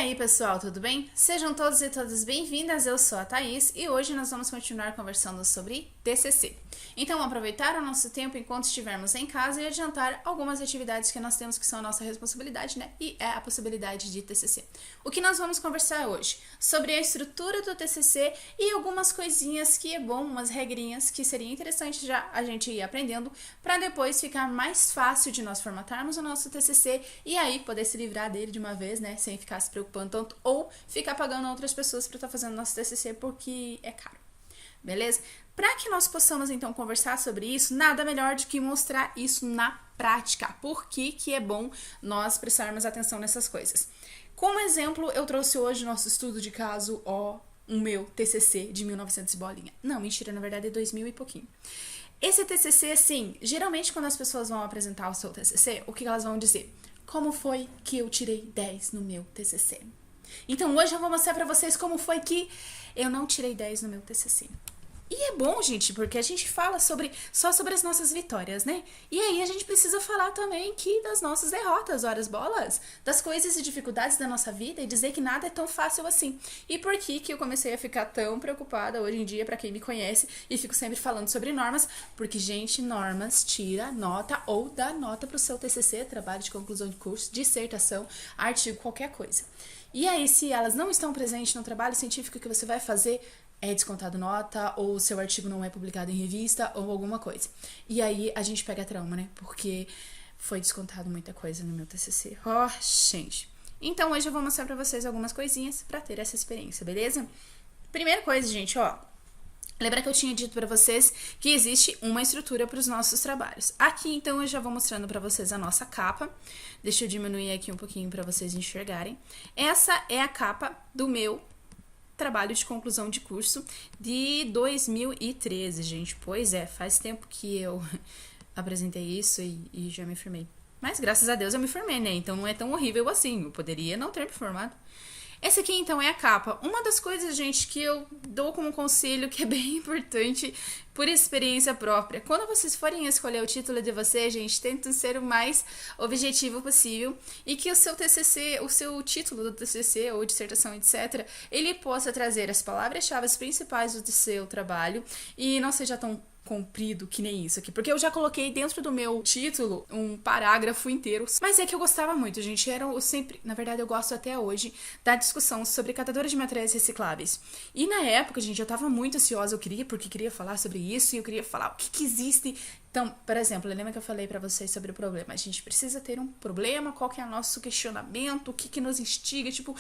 aí, pessoal, tudo bem? Sejam todos e todas bem-vindas, eu sou a Thaís e hoje nós vamos continuar conversando sobre TCC. Então, aproveitar o nosso tempo enquanto estivermos em casa e adiantar algumas atividades que nós temos que são a nossa responsabilidade, né? E é a possibilidade de TCC. O que nós vamos conversar hoje? Sobre a estrutura do TCC e algumas coisinhas que é bom, umas regrinhas que seria interessante já a gente ir aprendendo para depois ficar mais fácil de nós formatarmos o nosso TCC e aí poder se livrar dele de uma vez, né? Sem ficar se preocupando tanto ou ficar pagando outras pessoas para estar fazendo nosso TCC porque é caro. Beleza? Para que nós possamos então conversar sobre isso, nada melhor do que mostrar isso na prática. Por que que é bom nós prestarmos atenção nessas coisas? Como exemplo, eu trouxe hoje nosso estudo de caso, o meu TCC de 1900 e bolinha. Não, mentira, na verdade é 2000 e pouquinho. Esse TCC, assim, geralmente quando as pessoas vão apresentar o seu TCC, o que elas vão dizer? Como foi que eu tirei 10 no meu TCC? Então hoje eu vou mostrar pra vocês como foi que eu não tirei 10 no meu TCC. E é bom, gente, porque a gente fala só sobre as nossas vitórias, né? E aí a gente precisa falar também que das nossas derrotas, horas bolas, das coisas e dificuldades da nossa vida e dizer que nada é tão fácil assim. E por que eu comecei a ficar tão preocupada hoje em dia, pra quem me conhece, e fico sempre falando sobre normas? Porque, gente, normas tira nota ou dá nota pro seu TCC, trabalho de conclusão de curso, dissertação, artigo, qualquer coisa. E aí, se elas não estão presentes no trabalho científico que você vai fazer, é descontado nota, ou o seu artigo não é publicado em revista, ou alguma coisa. E aí a gente pega trauma, né? Porque foi descontado muita coisa no meu TCC. Gente. Então hoje eu vou mostrar pra vocês algumas coisinhas pra ter essa experiência, beleza? Primeira coisa, gente, lembra que eu tinha dito pra vocês que existe uma estrutura para os nossos trabalhos. Aqui, então, eu já vou mostrando pra vocês a nossa capa. Deixa eu diminuir aqui um pouquinho pra vocês enxergarem. Essa é a capa do meu trabalho de conclusão de curso de 2013, gente. Pois é, faz tempo que eu apresentei isso e já me formei. Mas graças a Deus eu me formei, né? Então não é tão horrível assim. Eu poderia não ter me formado. Essa aqui, então, é a capa. Uma das coisas, gente, que eu dou como conselho, que é bem importante por experiência própria. Quando vocês forem escolher o título de vocês, gente, tentem ser o mais objetivo possível e que o seu TCC, o seu título do TCC ou dissertação, etc., ele possa trazer as palavras-chave principais do seu trabalho e não seja tão comprido que nem isso aqui, porque eu já coloquei dentro do meu título um parágrafo inteiro, mas é que eu gostava muito, gente, eu sempre, na verdade eu gosto até hoje da discussão sobre catadores de materiais recicláveis, e na época, gente, eu tava muito ansiosa, porque queria falar sobre isso, e eu queria falar o que existe. Então, por exemplo, lembra que eu falei pra vocês sobre o problema? A gente precisa ter um problema, qual que é o nosso questionamento, o que nos instiga, tipo...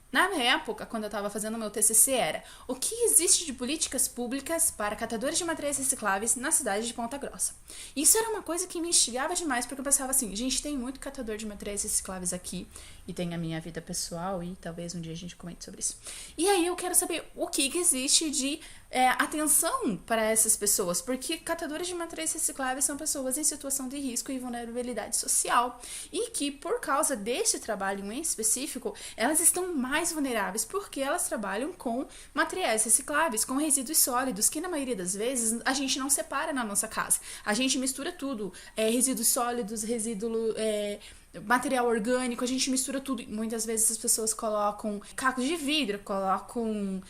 Na minha época, quando eu estava fazendo o meu TCC, era o que existe de políticas públicas para catadores de materiais recicláveis na cidade de Ponta Grossa. Isso era uma coisa que me instigava demais, porque eu pensava assim, gente, tem muito catador de materiais recicláveis aqui, e tem a minha vida pessoal, e talvez um dia a gente comente sobre isso. E aí eu quero saber o que existe de atenção para essas pessoas, porque catadores de materiais recicláveis são pessoas em situação de risco e vulnerabilidade social, e que por causa desse trabalho em específico, elas estão mais vulneráveis, porque elas trabalham com materiais recicláveis, com resíduos sólidos, que na maioria das vezes a gente não separa na nossa casa. A gente mistura tudo, resíduos sólidos, material orgânico, a gente mistura tudo. Muitas vezes as pessoas colocam cacos de vidro, colocam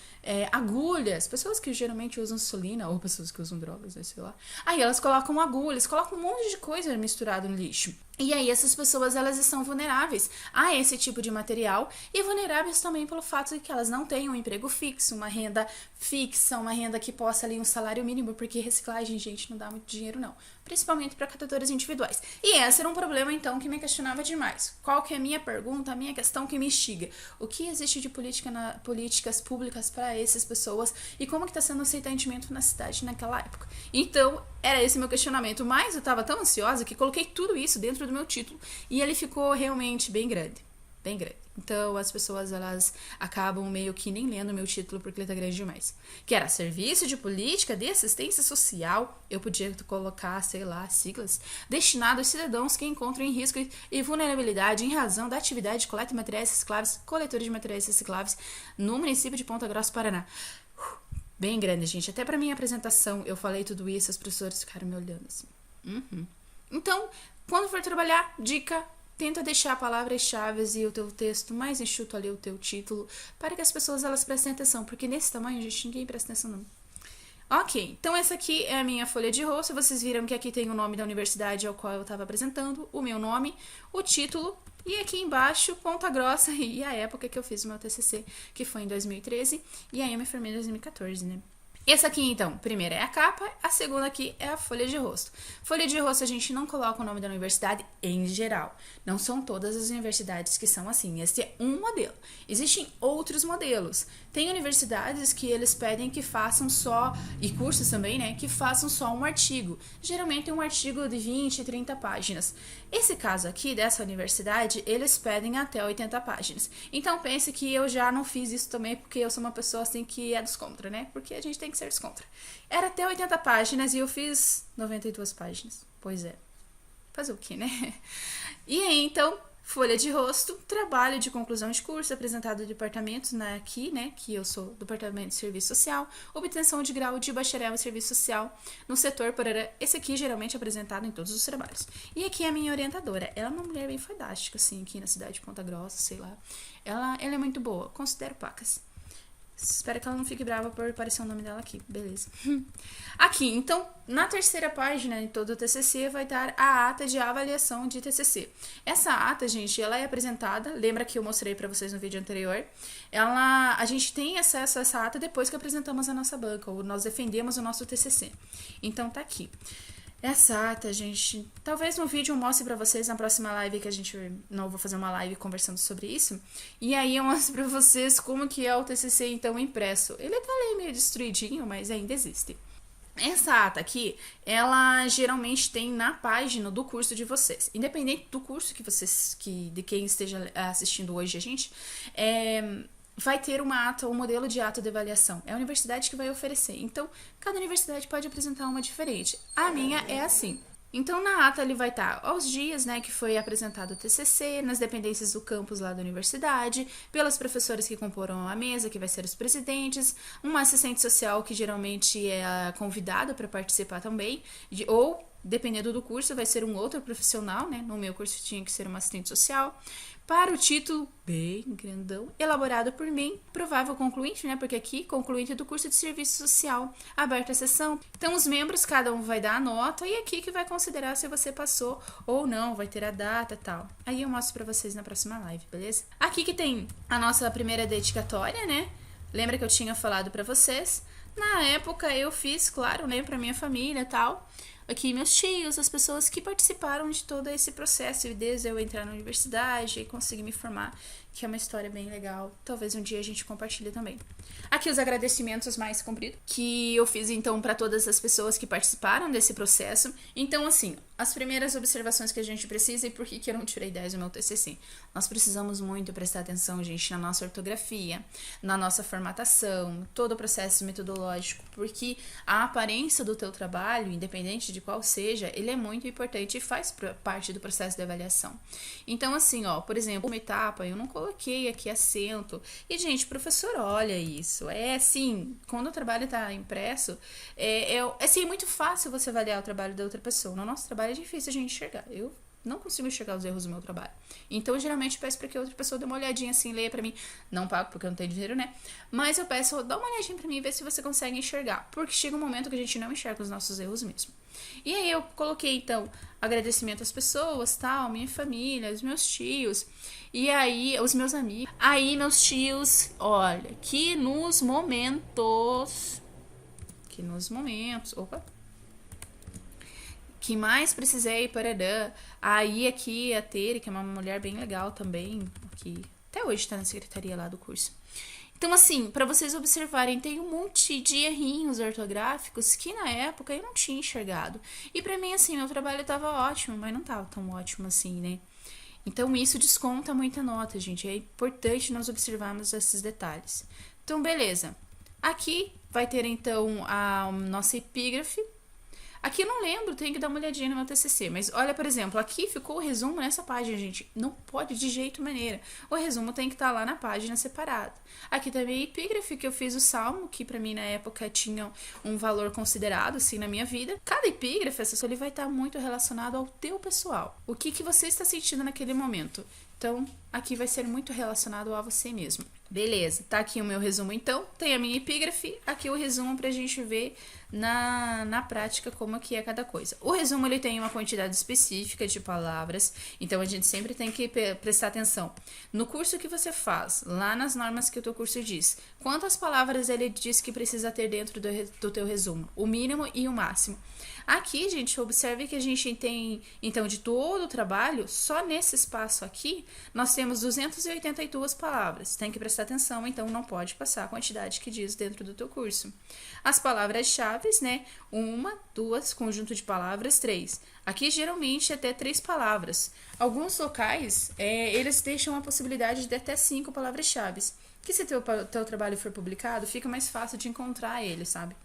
agulhas, pessoas que geralmente usam insulina, ou pessoas que usam drogas, né, sei lá. Aí elas colocam agulhas, colocam um monte de coisa misturado no lixo. E aí essas pessoas, elas estão vulneráveis a esse tipo de material e vulneráveis também pelo fato de que elas não têm um emprego fixo, uma renda fixa, uma renda que possa ali um salário mínimo, porque reciclagem, gente, não dá muito dinheiro não, principalmente para catadores individuais. E esse era um problema então que me questionava demais. Qual que é a minha pergunta, a minha questão que me instiga? O que existe de políticas públicas para essas pessoas e como que está sendo esse atendimento na cidade naquela época? Então, era esse meu questionamento, mas eu tava tão ansiosa que coloquei tudo isso dentro do meu título e ele ficou realmente bem grande, bem grande. Então as pessoas, elas acabam meio que nem lendo o meu título porque ele tá grande demais. Que era Serviço de Política de Assistência Social, eu podia colocar, sei lá, siglas, destinado aos cidadãos que encontram em risco e vulnerabilidade em razão da atividade de coleta de materiais recicláveis, coletores de materiais recicláveis no município de Ponta Grossa, Paraná. Bem grande, gente. Até pra minha apresentação eu falei tudo isso, as professoras ficaram me olhando assim. Então, quando for trabalhar, dica tenta deixar palavras-chave e o teu texto mais enxuto ali, o teu título, para que as pessoas elas prestem atenção, porque nesse tamanho, gente, ninguém presta atenção não. Ok, então essa aqui é a minha folha de rosto. Vocês viram que aqui tem o nome da universidade ao qual eu estava apresentando, o meu nome, o título, e aqui embaixo, ponta grossa, e a época que eu fiz o meu TCC, que foi em 2013, e aí eu me formei em 2014, né? Essa aqui, então, primeira é a capa, a segunda aqui é a folha de rosto. Folha de rosto a gente não coloca o nome da universidade em geral. Não são todas as universidades que são assim. Este é um modelo. Existem outros modelos. Tem universidades que eles pedem que façam só, e cursos também, né, que façam só um artigo. Geralmente um artigo de 20, 30 páginas. Esse caso aqui, dessa universidade, eles pedem até 80 páginas. Então pense que eu já não fiz isso também, porque eu sou uma pessoa assim que é dos contra, né? Porque a gente tem que ser dos contra. Era até 80 páginas e eu fiz 92 páginas. Pois é. Fazer o quê, né? E aí, então, folha de rosto, trabalho de conclusão de curso apresentado ao departamento aqui, né, que eu sou do departamento de serviço social, obtenção de grau de bacharel em serviço social no setor, porém, esse aqui geralmente é apresentado em todos os trabalhos. E aqui é a minha orientadora, ela é uma mulher bem fantástica, assim, aqui na cidade de Ponta Grossa, sei lá. Ela é muito boa, considero pacas. Espero que ela não fique brava por aparecer o nome dela aqui, beleza. Aqui, então, na terceira página de todo o TCC vai estar a ata de avaliação de TCC. Essa ata, gente, ela é apresentada, lembra que eu mostrei pra vocês no vídeo anterior? A gente tem acesso a essa ata depois que apresentamos a nossa banca, ou nós defendemos o nosso TCC. Então, tá aqui. Essa ata, gente, talvez no vídeo eu mostre pra vocês na próxima live, que a gente não vou fazer uma live conversando sobre isso. E aí eu mostro pra vocês como que é o TCC, então, impresso. Ele tá ali meio destruidinho, mas ainda existe. Essa ata aqui, ela geralmente tem na página do curso de vocês. Independente do curso de quem esteja assistindo hoje a gente, vai ter uma ata, um modelo de ata de avaliação. É a universidade que vai oferecer. Então, cada universidade pode apresentar uma diferente. A minha é assim. Então, na ata ele vai estar aos dias, né, que foi apresentado o TCC, nas dependências do campus lá da universidade, pelos professores que comporam a mesa, que vai ser os presidentes, uma assistente social que geralmente é convidada para participar também, ou dependendo do curso, vai ser um outro profissional, né? No meu curso tinha que ser uma assistente social. Para o título, bem grandão, elaborado por mim, provável concluinte, né? Porque aqui, concluinte do curso de serviço social, aberta a sessão. Então, os membros, cada um vai dar a nota e aqui que vai considerar se você passou ou não, vai ter a data e tal. Aí eu mostro pra vocês na próxima live, beleza? Aqui que tem a nossa primeira dedicatória, né? Lembra que eu tinha falado pra vocês? Na época eu fiz, claro, né, pra minha família e tal. Aqui meus tios, as pessoas que participaram de todo esse processo, e desde eu entrar na universidade e conseguir me formar, que é uma história bem legal. Talvez um dia a gente compartilhe também. Aqui os agradecimentos mais compridos, que eu fiz então para todas as pessoas que participaram desse processo. Então, assim, as primeiras observações que a gente precisa e por que eu não tirei 10 no meu TCC. Nós precisamos muito prestar atenção, gente, na nossa ortografia, na nossa formatação, todo o processo metodológico, porque a aparência do teu trabalho, independente de qual seja, ele é muito importante e faz parte do processo de avaliação. Então, assim, ó, por exemplo, uma etapa, eu não coloquei aqui acento. E, gente, professor, olha isso. É assim, quando o trabalho tá impresso, assim, é muito fácil você avaliar o trabalho da outra pessoa. No nosso trabalho é difícil a gente enxergar. Eu não consigo enxergar os erros do meu trabalho. Então, eu geralmente peço para que outra pessoa dê uma olhadinha assim, leia para mim. Não pago porque eu não tenho dinheiro, né? Mas eu peço, dá uma olhadinha para mim e vê se você consegue enxergar. Porque chega um momento que a gente não enxerga os nossos erros mesmo. E aí eu coloquei, então, agradecimento às pessoas, tal, minha família, os meus tios, e aí, os meus amigos. Aí, meus tios, olha, que nos momentos, opa, que mais precisei, parará, aí aqui a Tere, que é uma mulher bem legal também, que até hoje tá na secretaria lá do curso. Então, assim, para vocês observarem, tem um monte de errinhos ortográficos que na época eu não tinha enxergado. E pra mim, assim, meu trabalho tava ótimo, mas não tava tão ótimo assim, né? Então, isso desconta muita nota, gente. É importante nós observarmos esses detalhes. Então, beleza. Aqui vai ter, então, a nossa epígrafe. Aqui eu não lembro, tenho que dar uma olhadinha no meu TCC. Mas olha, por exemplo, aqui ficou o resumo nessa página, gente. Não pode de jeito maneira. O resumo tem que estar lá na página separada. Aqui também a epígrafe, que eu fiz o salmo, que pra mim na época tinha um valor considerado, assim, na minha vida. Cada epígrafe, ele vai estar muito relacionado ao teu pessoal. O que você está sentindo naquele momento. Então, aqui vai ser muito relacionado a você mesmo. Beleza, tá aqui o meu resumo então, tem a minha epígrafe, aqui o resumo pra gente ver na prática como que é cada coisa. O resumo ele tem uma quantidade específica de palavras, então a gente sempre tem que prestar atenção. No curso que você faz, lá nas normas que o teu curso diz, quantas palavras ele diz que precisa ter dentro do teu resumo? O mínimo e o máximo. Aqui, gente, observe que a gente tem, então, de todo o trabalho, só nesse espaço aqui, nós temos 282 palavras. Tem que prestar atenção, então não pode passar a quantidade que diz dentro do teu curso. As palavras-chave, né? 1, 2, conjunto de palavras, 3. Aqui, geralmente, até 3 palavras. Alguns locais, eles deixam a possibilidade de até 5 palavras-chave. Que se teu trabalho for publicado, fica mais fácil de encontrar ele, sabe?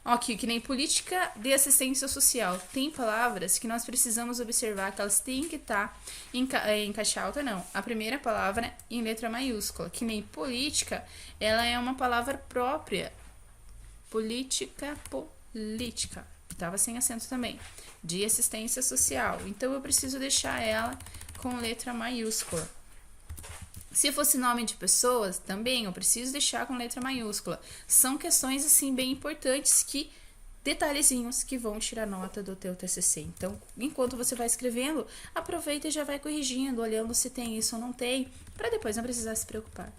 Aqui, que nem política de assistência social. Tem palavras que nós precisamos observar que elas têm que estar em caixa alta, não. A primeira palavra em letra maiúscula. Que nem política, ela é uma palavra própria. Política. Estava sem acento também. De assistência social. Então, eu preciso deixar ela com letra maiúscula. Se fosse nome de pessoas, também eu preciso deixar com letra maiúscula. São questões, assim, bem importantes detalhezinhos que vão tirar nota do teu TCC. Então, enquanto você vai escrevendo, aproveita e já vai corrigindo, olhando se tem isso ou não tem, para depois não precisar se preocupar.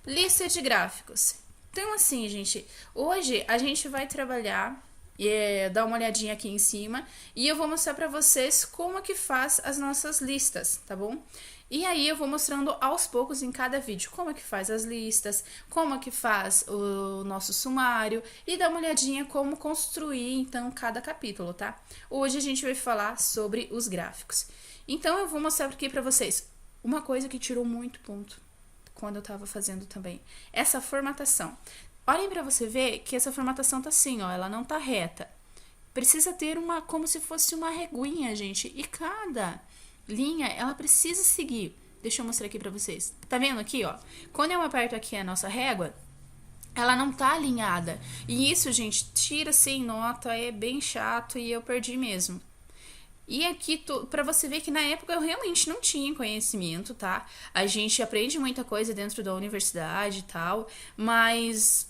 Lista de gráficos. Então, assim, gente, hoje a gente vai trabalhar dar uma olhadinha aqui em cima e eu vou mostrar para vocês como que faz as nossas listas, tá bom? E aí eu vou mostrando aos poucos em cada vídeo como é que faz as listas, como é que faz o nosso sumário e dá uma olhadinha como construir então cada capítulo, tá? Hoje a gente vai falar sobre os gráficos. Então eu vou mostrar aqui pra vocês uma coisa que tirou muito ponto quando eu tava fazendo também, essa formatação. Olhem pra você ver que essa formatação tá assim, ó, ela não tá reta. Precisa ter como se fosse uma reguinha, gente, e cada linha, ela precisa seguir. Deixa eu mostrar aqui pra vocês. Tá vendo aqui, ó? Quando eu aperto aqui a nossa régua, ela não tá alinhada. E isso, gente, tira sem nota, é bem chato e eu perdi mesmo. E aqui, pra você ver que na época eu realmente não tinha conhecimento, tá? A gente aprende muita coisa dentro da universidade e tal, mas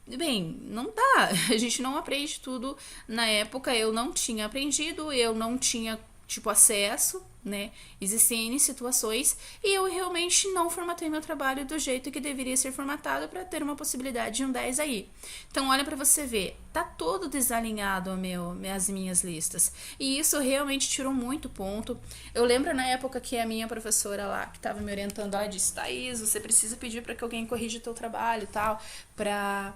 bem, não dá. A gente não aprende tudo. Na época eu não tinha aprendido, eu não tinha acesso, né? Existem N situações e eu realmente não formatei meu trabalho do jeito que deveria ser formatado para ter uma possibilidade de um 10 aí. Então, olha para você ver, tá todo desalinhado as minhas listas. E isso realmente tirou muito ponto. Eu lembro na época que a minha professora lá, que estava me orientando, ela disse, Thaís, você precisa pedir para que alguém corrija o teu trabalho e tal, para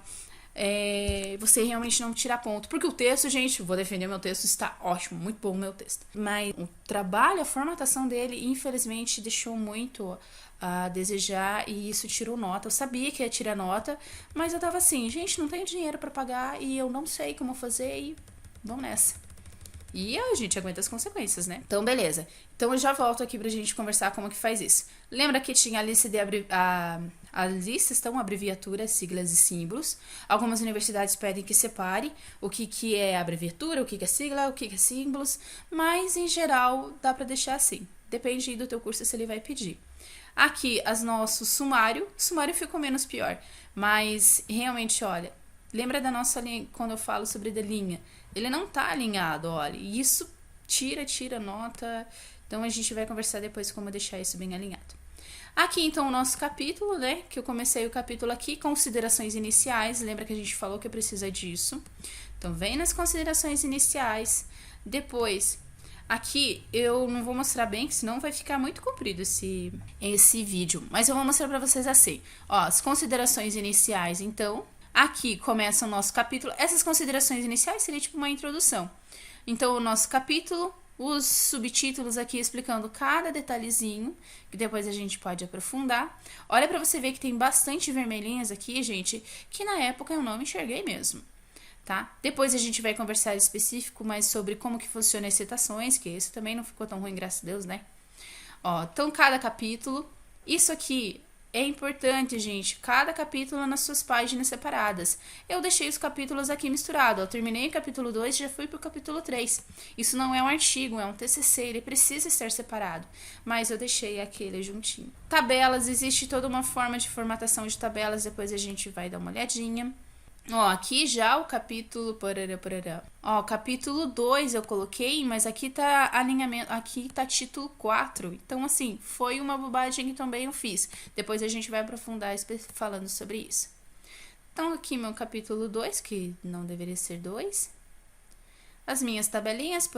você realmente não tirar ponto. Porque o texto, gente, vou defender meu texto, está ótimo, muito bom o meu texto. Mas o trabalho, a formatação dele, infelizmente, deixou muito a desejar e isso tirou nota. Eu sabia que ia tirar nota, mas eu tava assim, gente, não tenho dinheiro para pagar e eu não sei como fazer e vamos nessa. E a gente aguenta as consequências, né? Então, beleza. Então, eu já volto aqui pra gente conversar como que faz isso. Lembra que tinha a lista as listas estão abreviaturas, siglas e símbolos. Algumas universidades pedem que separe o que é abreviatura, o que é sigla, o que é símbolos. Mas, em geral, dá pra deixar assim. Depende do teu curso se ele vai pedir. Aqui, nosso sumário. O sumário ficou menos pior. Mas, realmente, olha, lembra da nossa linha, quando eu falo sobre a linha? Ele não tá alinhado, olha. E isso tira nota. Então, a gente vai conversar depois como deixar isso bem alinhado. Aqui, então, o nosso capítulo, né? Que eu comecei o capítulo aqui, considerações iniciais. Lembra que a gente falou que precisa disso. Então, vem nas considerações iniciais. Depois, aqui, eu não vou mostrar bem, que senão vai ficar muito comprido esse vídeo. Mas eu vou mostrar pra vocês assim. Ó, as considerações iniciais, então. Aqui começa o nosso capítulo. Essas considerações iniciais seria tipo uma introdução. Então, o nosso capítulo, os subtítulos aqui explicando cada detalhezinho, que depois a gente pode aprofundar. Olha pra você ver que tem bastante vermelhinhas aqui, gente, que na época eu não enxerguei mesmo. tá? Depois a gente vai conversar específico mais sobre como que funciona as citações, que esse também não ficou tão ruim, graças a Deus, né? Ó, então cada capítulo, isso aqui é importante, gente, cada capítulo nas suas páginas separadas. Eu deixei os capítulos aqui misturados, eu terminei o capítulo 2 e já fui pro capítulo 3. Isso não é um artigo, é um TCC, ele precisa estar separado, mas eu deixei aquele juntinho. Tabelas, existe toda uma forma de formatação de tabelas, depois a gente vai dar uma olhadinha. Ó, aqui já o capítulo... Ó, capítulo 2 eu coloquei, mas aqui tá alinhamento, aqui tá título 4. Então, assim, foi uma bobagem que também eu fiz. Depois a gente vai aprofundar falando sobre isso. Então, aqui meu capítulo 2, que não deveria ser 2. As minhas tabelinhas,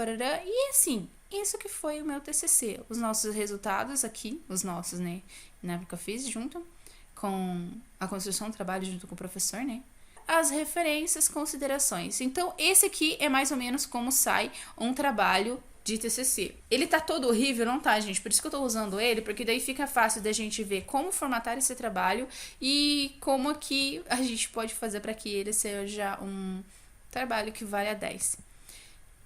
e assim, isso que foi o meu TCC. Os nossos resultados aqui, os nossos, né? Na época eu fiz junto com a construção do trabalho, junto com o professor, né? As referências, considerações. Então, esse aqui é mais ou menos como sai um trabalho de TCC. Ele tá todo horrível, não tá, gente? Por isso que eu tô usando ele, porque daí fica fácil da gente ver como formatar esse trabalho e como que a gente pode fazer para que ele seja um trabalho que vale a 10.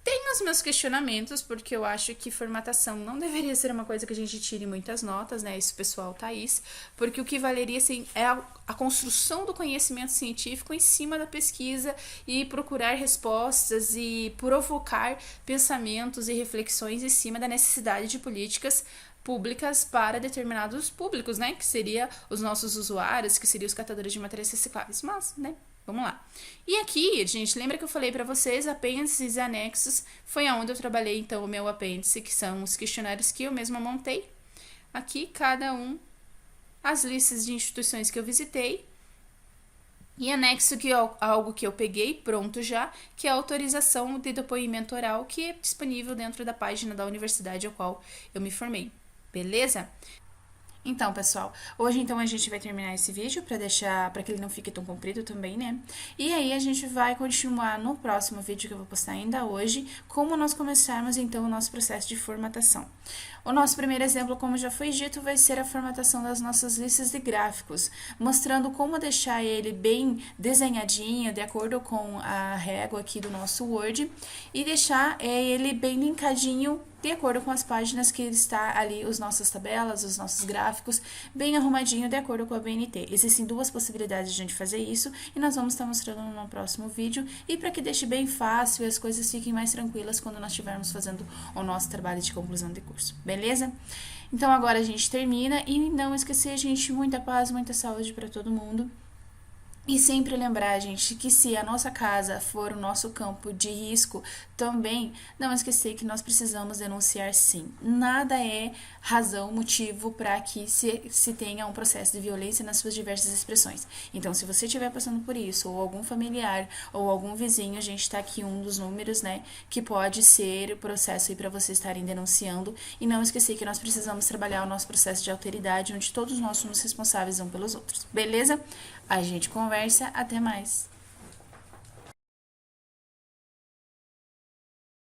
Tenho os meus questionamentos, porque eu acho que formatação não deveria ser uma coisa que a gente tire muitas notas, né? Isso, pessoal, Thaís. Porque o que valeria, assim, é a construção do conhecimento científico em cima da pesquisa e procurar respostas e provocar pensamentos e reflexões em cima da necessidade de políticas públicas para determinados públicos, né? Que seria os nossos usuários, que seriam os catadores de materiais recicláveis. Mas, né? Vamos lá. E aqui, gente, lembra que eu falei para vocês, apêndices e anexos, foi aonde eu trabalhei, então, o meu apêndice, que são os questionários que eu mesma montei. Aqui, cada um, as listas de instituições que eu visitei. E anexo, que é algo que eu peguei pronto já, que é a autorização de depoimento oral, que é disponível dentro da página da universidade ao qual eu me formei. Beleza? Então, pessoal, hoje então a gente vai terminar esse vídeo para que ele não fique tão comprido também, né? E aí a gente vai continuar no próximo vídeo que eu vou postar ainda hoje, como nós começarmos então o nosso processo de formatação. O nosso primeiro exemplo, como já foi dito, vai ser a formatação das nossas listas de gráficos, mostrando como deixar ele bem desenhadinho, de acordo com a régua aqui do nosso Word, e deixar ele bem linkadinho de acordo com as páginas que está ali, as nossas tabelas, os nossos gráficos, bem arrumadinho de acordo com a BNT. Existem duas possibilidades de a gente fazer isso e nós vamos estar mostrando no próximo vídeo, e para que deixe bem fácil e as coisas fiquem mais tranquilas quando nós estivermos fazendo o nosso trabalho de conclusão de curso, beleza? Então agora a gente termina e não esquecer, gente, muita paz, muita saúde para todo mundo. E sempre lembrar, gente, que se a nossa casa for o nosso campo de risco, também não esquecer que nós precisamos denunciar sim. Nada é razão, motivo para que se tenha um processo de violência nas suas diversas expressões. Então, se você estiver passando por isso, ou algum familiar, ou algum vizinho, a gente está aqui um dos números, né, que pode ser o processo aí para vocês estarem denunciando. E não esquecer que nós precisamos trabalhar o nosso processo de alteridade, onde todos nós somos responsáveis uns pelos outros. Beleza? A gente conversa, até mais!